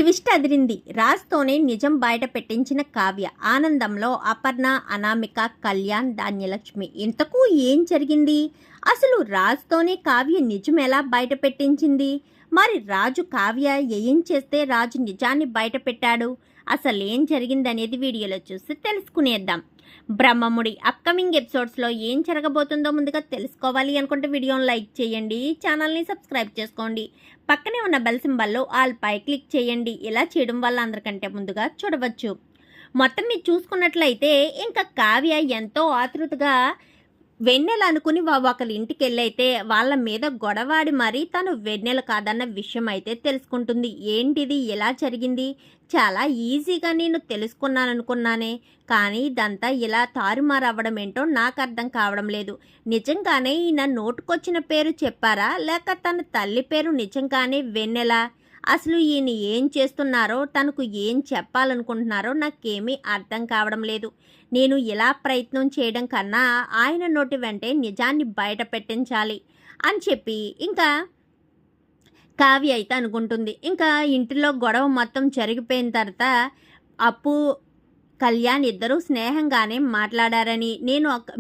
Twist అదిరింది. రాజ్తోనే నిజం బయట పెట్టించిన కావ్య. ఆనందంలో అపర్ణ, అనామిక, కళ్యాణ్, ధాన్యలక్ష్మి. ఇంతకు ఏం జరిగింది? అసలు రాజ్తోనే కావ్య నిజం ఎలా బయట పెట్టించింది? మరి రాజు కావ్య ఏం చేస్తే రాజు నిజాన్ని బయట పెట్టాడు? అసలేం జరిగిందనేది వీడియోలో చూసి తెలుసుకునేద్దాం. బ్రహ్మముడి అప్కమింగ్ ఎపిసోడ్స్లో ఏం జరగబోతుందో ముందుగా తెలుసుకోవాలి అనుకుంటే వీడియోని లైక్ చేయండి, ఛానల్ని సబ్స్క్రైబ్ చేసుకోండి, పక్కనే ఉన్న బెల్ సింబల్లో ఆల్ పై క్లిక్ చేయండి. ఇలా చేయడం వల్ల అందరికంటే ముందుగా చూడవచ్చు. మొత్తం మీరు చూసుకున్నట్లయితే ఇంకా కావ్య ఎంతో ఆతృతగా వెన్నెల అనుకుని ఒకరి ఇంటికి వెళ్ళైతే వాళ్ళ మీద గొడవాడి మరీ తను వెన్నెల కాదన్న విషయం అయితే తెలుసుకుంటుంది. ఏంటిది, ఎలా జరిగింది? చాలా ఈజీగా నేను తెలుసుకున్నాననుకున్నానే, కానీ ఇదంతా ఇలా తారుమారవ్వడం ఏంటో నాకు అర్థం కావడం లేదు. నిజంగానే ఈయన నోటుకొచ్చిన పేరు చెప్పారా, లేక తన తల్లి పేరు నిజంగానే వెన్నెల? అసలు ఈయన ఏం చేస్తున్నారో, తనకు ఏం చెప్పాలనుకుంటున్నారో నాకేమీ అర్థం కావడం లేదు. నేను ఇలా ప్రయత్నం చేయడం కన్నా ఆయన నోటి వెంటే నిజాన్ని బయట పెట్టించాలి అని చెప్పి ఇంకా కావ్య అయితే అనుకుంటుంది. ఇంకా ఇంటిలో గొడవ మొత్తం జరిగిపోయిన తర్వాత అప్పు, కళ్యాణ్ ఇద్దరూ స్నేహంగానే మాట్లాడారని,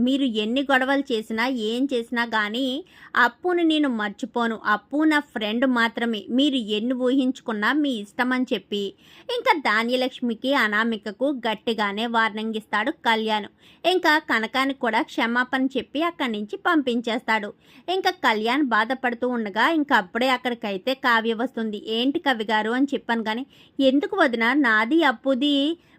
మీరు ఎన్ని గొడవలు చేసినా ఏం చేసినా కానీ అప్పుని నేను మర్చిపోను, అప్పు నా ఫ్రెండ్ మాత్రమే, మీరు ఎన్ని ఊహించుకున్నా మీ ఇష్టం అని చెప్పి ఇంకా ధాన్యలక్ష్మికి, అనామికకు గట్టిగానే వార్నింగ్ ఇస్తాడు కళ్యాణ్. ఇంకా కనకానికి కూడా క్షమాపణ చెప్పి అక్కడి నుంచి పంపించేస్తాడు. ఇంకా కళ్యాణ్ బాధపడుతూ ఉండగా ఇంకా అప్పుడే అక్కడికైతే కావ్య వస్తుంది. ఏంటి కవి గారు అని చెప్పాను కానీ, ఎందుకు వదిన, నాది అప్పుది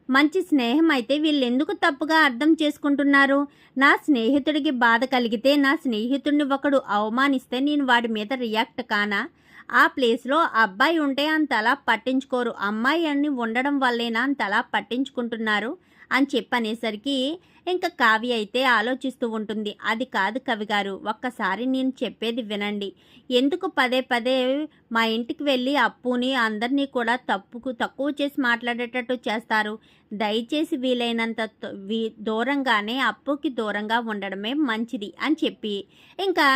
మంచి స్నేహం అయితే వీళ్ళెందుకు తప్పుగా అర్థం చేసుకుంటున్నారు? నా స్నేహితుడికి బాధ కలిగితే, నా స్నేహితుడిని ఒకడు అవమానిస్తే నేను వాడి మీద రియాక్ట్ కానా? ఆ ప్లేస్లో అబ్బాయి ఉంటే అంతలా పట్టించుకోరు, అమ్మాయి అని ఉండడం వల్లేనా అంతలా పట్టించుకుంటున్నారు అని చెప్పనేసరికి ఇంకా కావ్య అయితే ఆలోచిస్తూ ఉంటుంది. అది కాదు కవి గారు, ఒక్కసారి నేను చెప్పేది వినండి. ఎందుకు పదే పదే మా ఇంటికి వెళ్ళి అప్పుని అందరినీ కూడా తక్కువ చేసి మాట్లాడేటట్టు చేస్తారు? దయచేసి వీలైనంత దూరంగానే, అప్పుకి దూరంగా ఉండడమే మంచిది అని చెప్పి ఇంకా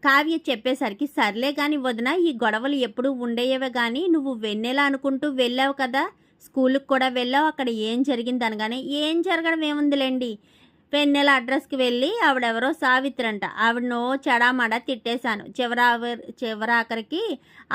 కావ్య చెప్పేసరికి, సర్లే కానీ వదిన, ఈ గొడవలు ఎప్పుడు ఉండేవే కానీ నువ్వు వెన్నెల అనుకుంటూ వెళ్ళావు కదా, స్కూల్కి కూడా వెళ్ళావు, అక్కడ ఏం జరిగింది అనగానే, ఏం జరగడం ఏముందిలేండి, వెన్నెల అడ్రస్కి వెళ్ళి ఆవిడెవరో సావిత్రి అంట, ఆవిడనో చెడామడ తిట్టేశాను, చివరాఖరికి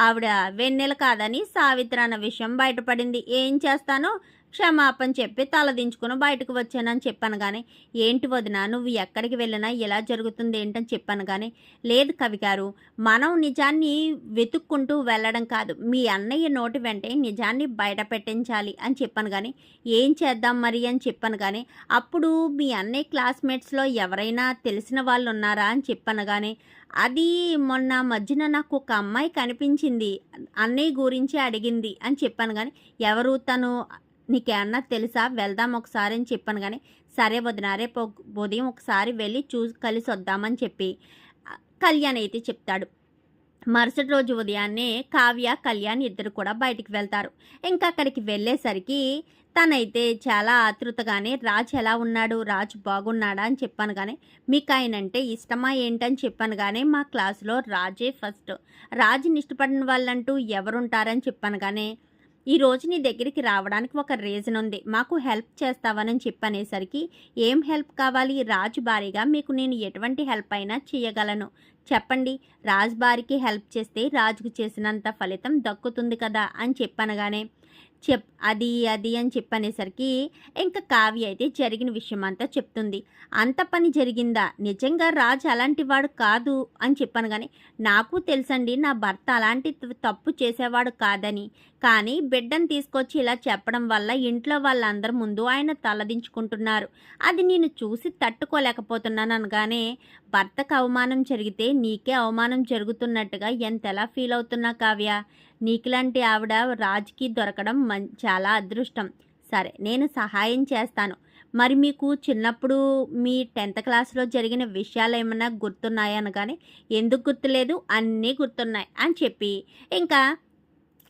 ఆవిడ వెన్నెల కాదని సావిత్రి అన్న విషయం బయటపడింది. ఏం చేస్తానో క్షమాపణ చెప్పి తలదించుకుని బయటకు వచ్చానని చెప్పాను కానీ, ఏంటి వదిన, నువ్వు ఎక్కడికి వెళ్ళినా ఎలా జరుగుతుంది ఏంటని చెప్పాను కానీ, లేదు కవి గారు, మనం నిజాన్ని వెతుక్కుంటూ వెళ్ళడం కాదు, మీ అన్నయ్య నోటి వెంటే నిజాన్ని బయట పెట్టించాలి అని చెప్పాను కానీ, ఏం చేద్దాం మరి అని చెప్పాను కానీ, అప్పుడు మీ అన్నయ్య క్లాస్మేట్స్లో ఎవరైనా తెలిసిన వాళ్ళు ఉన్నారా అని చెప్పాను కానీ, అది మొన్న మధ్యన నాకు ఒక అమ్మాయి కనిపించింది, అన్నయ్య గురించి అడిగింది అని చెప్పాను కానీ, ఎవరు తను, నీకేమన్నా తెలుసా, వెళ్దాం ఒకసారి అని చెప్పాను కానీ, సరే వదిన, రేపు ఉదయం ఒకసారి వెళ్ళి కలిసి వద్దామని చెప్పి కళ్యాణ్ అయితే చెప్తాడు. మరుసటి రోజు ఉదయాన్నే కావ్య, కళ్యాణ్ ఇద్దరు కూడా బయటికి వెళ్తారు. ఇంకా అక్కడికి వెళ్ళేసరికి తనైతే చాలా ఆతృతగానే, రాజు ఎలా ఉన్నాడు, రాజు బాగున్నాడా అని చెప్పాను కానీ, మీకు ఆయనంటే ఇష్టమా ఏంటని చెప్పాను కానీ, మా క్లాసులో రాజే ఫస్ట్, రాజుని ఇష్టపడిన వాళ్ళంటూ ఎవరుంటారని చెప్పాను కానీ, ఈరోజు నీ దగ్గరికి రావడానికి ఒక రీజన్ ఉంది, మాకు హెల్ప్ చేస్తావని చెప్పనేసరికి, ఏం హెల్ప్ కావాలి, రాజు భారీగా మీకు నేను ఎటువంటి హెల్ప్ అయినా చేయగలను, చెప్పండి, రాజు భారీకి హెల్ప్ చేస్తే రాజుకు చేసినంత ఫలితం దక్కుతుంది కదా అని చెప్పనగానే, అది అని చెప్పనేసరికి ఇంకా కావ్య అయితే జరిగిన విషయం అంతా చెప్తుంది. అంత పని జరిగిందా, నిజంగా రాజు అలాంటి వాడు కాదు అని చెప్పాను కానీ, నాకు తెలుసండి నా భర్త అలాంటి తప్పు చేసేవాడు కాదని, కానీ బిడ్డను తీసుకొచ్చి ఇలా చెప్పడం వల్ల ఇంట్లో వాళ్ళందరి ముందు ఆయన తలదించుకుంటున్నారు, అది నేను చూసి తట్టుకోలేకపోతున్నాను అనగానే, భర్తకు అవమానం జరిగితే నీకే అవమానం జరుగుతున్నట్టుగా ఎంతలా ఫీల్ అవుతున్నా కావ్య, నీకులాంటి ఆవిడ రాజుకి దొరకడం చాలా అదృష్టం. సరే, నేను సహాయం చేస్తాను. మరి మీకు చిన్నప్పుడు మీ 10th క్లాస్లో జరిగిన విషయాలు ఏమైనా గుర్తున్నాయనగానే, ఎందుకు గుర్తులేదు, అన్నీ గుర్తున్నాయి అని చెప్పి ఇంకా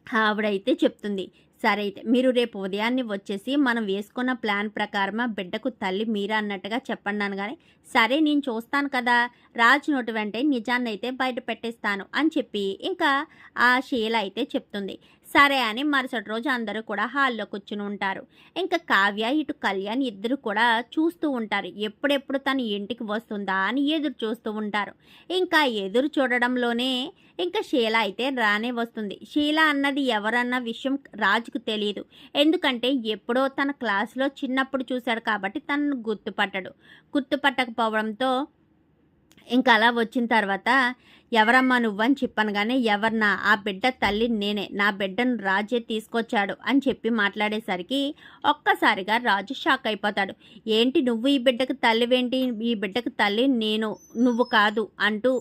ఆవిడైతే చెప్తుంది. సరే అయితే మీరు రేపు ఉదయాన్నే వచ్చేసి మనం వేసుకున్న ప్లాన్ ప్రకారం ఆ బిడ్డకు తల్లి మీరా అన్నట్టుగా చెప్పన్నాను కానీ, సరే నేను చూస్తాను కదా, రాజు నోటి వెంటే నిజాన్ని అయితే బయట పెట్టేస్తాను అని చెప్పి ఇంకా ఆ షీల అయితే చెప్తుంది. సరే అని మరుసటి రోజు అందరూ కూడా హాల్లో కూర్చుని ఉంటారు. ఇంకా కావ్య ఇటు కళ్యాణ్ ఇద్దరు కూడా చూస్తూ ఉంటారు. ఎప్పుడెప్పుడు తను ఇంటికి వస్తుందా అని ఎదురు చూస్తూ ఉంటారు. ఇంకా ఎదురు చూడడంలోనే ఇంకా షీల అయితే రానే వస్తుంది. షీల అన్నది ఎవరన్న విషయం రాజుకు తెలియదు. ఎందుకంటే ఎప్పుడో తన క్లాసులో చిన్నప్పుడు చూశాడు కాబట్టి తనను గుర్తుపట్టకపోవడంతో ఇంకా అలా వచ్చిన తర్వాత ఎవరమ్మా నువ్వని చెప్పనగానే ఎవరన్నా ఆ బిడ్డ తల్లి నేనే, నా బిడ్డను రాజే తీసుకొచ్చాడు అని చెప్పి మాట్లాడేసరికి ఒక్కసారిగా రాజు షాక్ అయిపోతాడు. ఏంటి నువ్వు ఈ బిడ్డకు తల్లివేంటి, ఈ బిడ్డకు తల్లి నేను నువ్వు కాదు అంటూ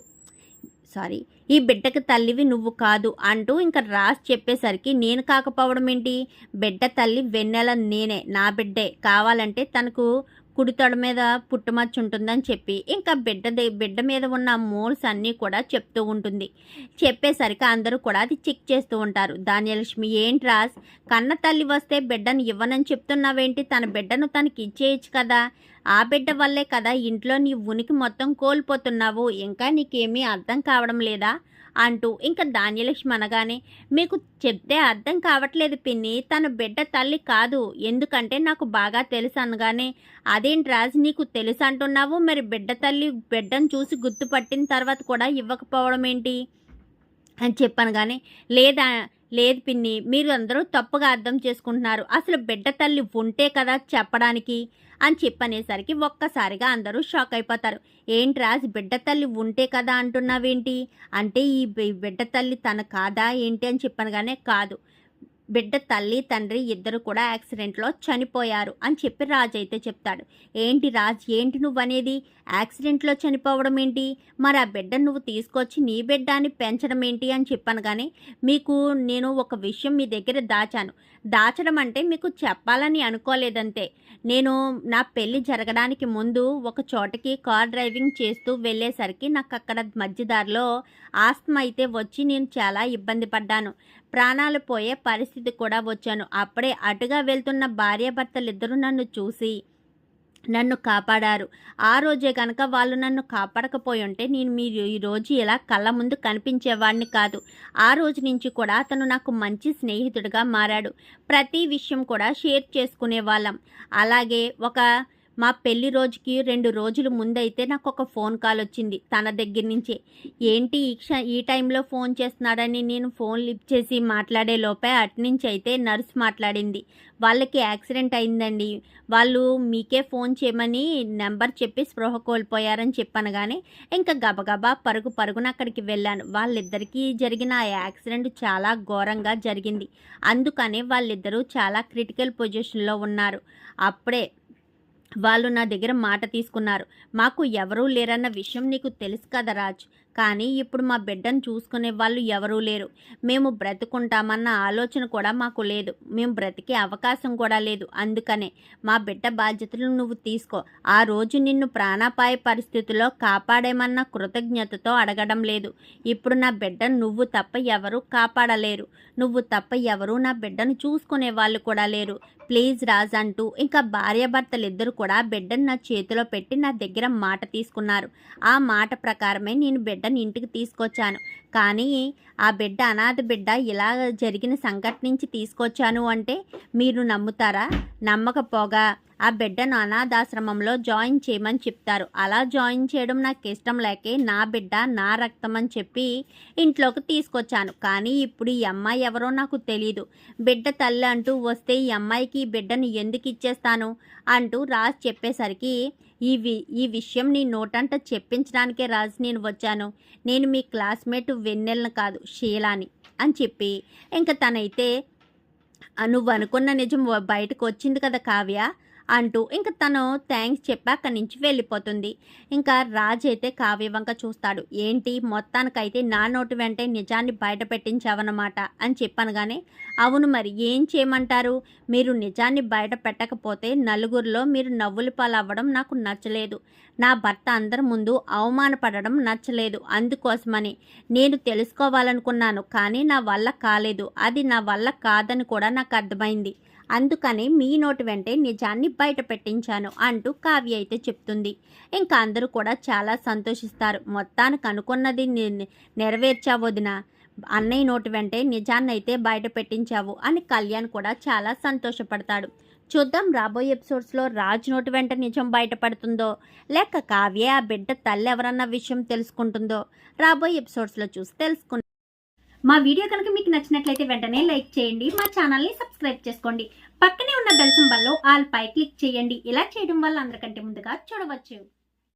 ఈ బిడ్డకు తల్లివి నువ్వు కాదు అంటూ ఇంకా రాసి చెప్పేసరికి నేను కాకపోవడం ఏంటి, బిడ్డ తల్లి వెన్నెల నేనే, నా బిడ్డే, కావాలంటే తనకు కుడితొడ మీద పుట్టుమచ్చ ఉంటుందని చెప్పి ఇంకా బిడ్డ మీద ఉన్న మోల్స్ అన్నీ కూడా చెప్తూ ఉంటుంది. చెప్పేసరికి అందరూ కూడా అది చెక్ చేస్తూ ఉంటారు. ధాన్యలక్ష్మి ఏంటి రాజ్, కన్న తల్లి వస్తే బిడ్డను ఇవ్వనని చెప్తున్నావేంటి, తన బిడ్డను తనకి ఇచ్చేయచ్చు కదా, ఆ బిడ్డ వల్లే కదా ఇంట్లో నీ ఉనికి మొత్తం కోల్పోతున్నావు, ఇంకా నీకేమీ అర్థం కావడం లేదా అంటూ ఇంకా ధాన్యలక్ష్మి అనగానే మీకు చెప్తే అర్థం కావట్లేదు పిన్ని, తన బిడ్డ తల్లి కాదు, ఎందుకంటే నాకు బాగా తెలుసు అనగానే అదేంటి రాజు నీకు తెలుసు అంటున్నావు, మరి బిడ్డ తల్లి బిడ్డను చూసి గుర్తుపట్టిన తర్వాత కూడా ఇవ్వకపోవడం ఏంటి అని చెప్పాను. కానీ లేదు పిన్ని, మీరు అందరూ తప్పుగా అర్థం చేసుకుంటున్నారు, అసలు బిడ్డ తల్లి ఉంటే కదా చెప్పడానికి అని చెప్పనేసరికి ఒక్కసారిగా అందరూ షాక్ అయిపోతారు. ఏంటి రాజ్, బిడ్డ తల్లి ఉంటే కదా అంటున్నావేంటి, అంటే ఈ బిడ్డ తల్లి తన కాదా ఏంటి అని చెప్పనగానే కాదు, బిడ్డ తల్లి తండ్రి ఇద్దరు కూడా యాక్సిడెంట్లో చనిపోయారు అని చెప్పి రాజు అయితే చెప్తాడు. ఏంటి రాజ్, ఏంటి నువ్వనేది, యాక్సిడెంట్లో చనిపోవడం ఏంటి, మరి ఆ బిడ్డ నువ్వు తీసుకొచ్చి నీ బిడ్డ అని పెంచడం ఏంటి అని చెప్పాను. కానీ మీకు నేను ఒక విషయం మీ దగ్గర దాచడం అంటే మీకు చెప్పాలని అనుకోలేదంతే. నేను నా పెళ్ళి జరగడానికి ముందు ఒక చోటకి కార్ డ్రైవింగ్ చేస్తూ వెళ్ళేసరికి నాకు అక్కడ మధ్యదారిలో ఆస్తమా అయితే వచ్చి నేను చాలా ఇబ్బంది పడ్డాను, ప్రాణాలు పోయే పరిస్థితి కూడా వచ్చాను. అప్పుడే అటుగా వెళ్తున్న భార్యాభర్తలిద్దరూ నన్ను చూసి నన్ను కాపాడారు. ఆ రోజే కనుక వాళ్ళు నన్ను కాపాడకపోయి ఉంటే నేను మీరు ఈరోజు ఇలా కళ్ళ ముందు కనిపించేవాడిని కాదు. ఆ రోజు నుంచి కూడా అతను నాకు మంచి స్నేహితుడిగా మారాడు. ప్రతి విషయం కూడా షేర్ చేసుకునేవాళ్ళం. అలాగే మా పెళ్లి రోజుకి 2 రోజుల ముందైతే నాకు ఒక ఫోన్ కాల్ వచ్చింది తన దగ్గర నుంచే. ఏంటి ఈ టైంలో ఫోన్ చేస్తున్నాడని నేను ఫోన్ లిఫ్ట్ చేసి మాట్లాడే లోపే అటునుంచి అయితే నర్స్ మాట్లాడింది. వాళ్ళకి యాక్సిడెంట్ అయిందండి, వాళ్ళు మీకే ఫోన్ చేయమని నెంబర్ చెప్పి స్పృహ కోల్పోయారని చెప్పాను. కానీ ఇంకా గబగబా పరుగున అక్కడికి వెళ్ళాను. వాళ్ళిద్దరికీ జరిగిన ఆ యాక్సిడెంట్ చాలా ఘోరంగా జరిగింది, అందుకనే వాళ్ళిద్దరూ చాలా క్రిటికల్ పొజిషన్లో ఉన్నారు. అప్పుడే వాళ్ళు నా దగ్గర మాట తీసుకున్నారు. మాకు ఎవరూ లేరన్న విషయం నీకు తెలుసు కదా రాజ్, కానీ ఇప్పుడు మా బిడ్డను చూసుకునే వాళ్ళు ఎవరూ లేరు. మేము బ్రతుకుంటామన్న ఆలోచన కూడా మాకు లేదు, మేము బ్రతికే అవకాశం కూడా లేదు. అందుకనే మా బిడ్డ బాధ్యతలు నువ్వు తీసుకో. ఆ రోజు నిన్ను ప్రాణాపాయ పరిస్థితుల్లో కాపాడేమన్న కృతజ్ఞతతో అడగడం లేదు. ఇప్పుడు నా బిడ్డను నువ్వు తప్ప ఎవరూ కాపాడలేరు, నువ్వు తప్ప ఎవరూ నా బిడ్డను చూసుకునే వాళ్ళు కూడా లేరు, ప్లీజ్ రాజ్ అంటూ ఇంకా భార్యాభర్తలిద్దరూ కూడా బిడ్డను నా చేతిలో పెట్టి నా దగ్గర మాట తీసుకున్నారు. ఆ మాట ప్రకారమే నేను బిడ్డను ఇంటికి తీసుకొచ్చాను. కానీ ఆ బిడ్డ అనాథ బిడ్డ, ఇలా జరిగిన సంఘటన నుంచి తీసుకొచ్చాను అంటే మీరు నమ్ముతారా? నమ్మకపోగా ఆ బిడ్డను అనాథాశ్రమంలో జాయిన్ చేయమని చెప్తారు. అలా జాయిన్ చేయడం నాకు ఇష్టం లేకే నా బిడ్డ నా రక్తం అని చెప్పి ఇంట్లోకి తీసుకొచ్చాను. కానీ ఇప్పుడు ఈ అమ్మాయి ఎవరో నాకు తెలీదు, బిడ్డ తల్లి అంటూ వస్తే ఈ అమ్మాయికి ఈ బిడ్డను ఎందుకు ఇచ్చేస్తాను అంటూ రాజ్ చెప్పేసరికి ఈ విషయం నీ నోటంట చెప్పించడానికే రాజ్ నేను వచ్చాను, నేను మీ క్లాస్మేట్ వెన్నెలను కాదు షీలాని అని చెప్పి ఇంకా తనైతే నువ్వు అనుకున్న నిజం బయటకు వచ్చింది కదా కావ్య అంటూ ఇంకా తను థ్యాంక్స్ చెప్పి అక్కడి నుంచి వెళ్ళిపోతుంది. ఇంకా రాజ్ అయితే కావ్య వంక చూస్తాడు. ఏంటి మొత్తానికైతే నా నోటి వెంటే నిజాన్ని బయట పెట్టించావన్నమాట అని చెప్పాను. కానీ అవును, మరి ఏం చేయమంటారు, మీరు నిజాన్ని బయట పెట్టకపోతే నలుగురిలో మీరు నవ్వుల పాలవ్వడం నాకు నచ్చలేదు, నా భర్త అందరి ముందు అవమానపడడం నచ్చలేదు, అందుకోసమని నేను తెలుసుకోవాలనుకున్నాను. కానీ నా వల్ల కాలేదు, అది నా వల్ల కాదని కూడా నాకు అర్థమైంది, అందుకని మీ నోటి వెంటే నిజాన్ని బయట పెట్టించాను అంటూ కావ్య అయితే చెప్తుంది. ఇంకా అందరూ కూడా చాలా సంతోషిస్తారు. మొత్తానికి అనుకున్నది నెరవేర్చావొదిన, అన్నయ్య నోటి వెంటే నిజాన్నైతే బయట పెట్టించావు అని కళ్యాణ్ కూడా చాలా సంతోషపడతాడు. చూద్దాం రాబోయే ఎపిసోడ్స్లో రాజ్ నోటి వెంట నిజం బయటపడుతుందో, లేక కావ్య ఆ బిడ్డ తల్లి ఎవరన్న విషయం తెలుసుకుంటుందో రాబోయే ఎపిసోడ్స్లో చూసి తెలుసుకుందాం. మా వీడియో కనుక మీకు నచ్చినట్లయితే వెంటనే లైక్ చేయండి, మా ఛానల్ని సబ్స్క్రైబ్ చేసుకోండి, పక్కనే ఉన్న బెల్ సింబల్లో ఆల్ పై క్లిక్ చేయండి. ఇలా చేయడం వల్ల అందరికంటే ముందుగా చూడవచ్చు.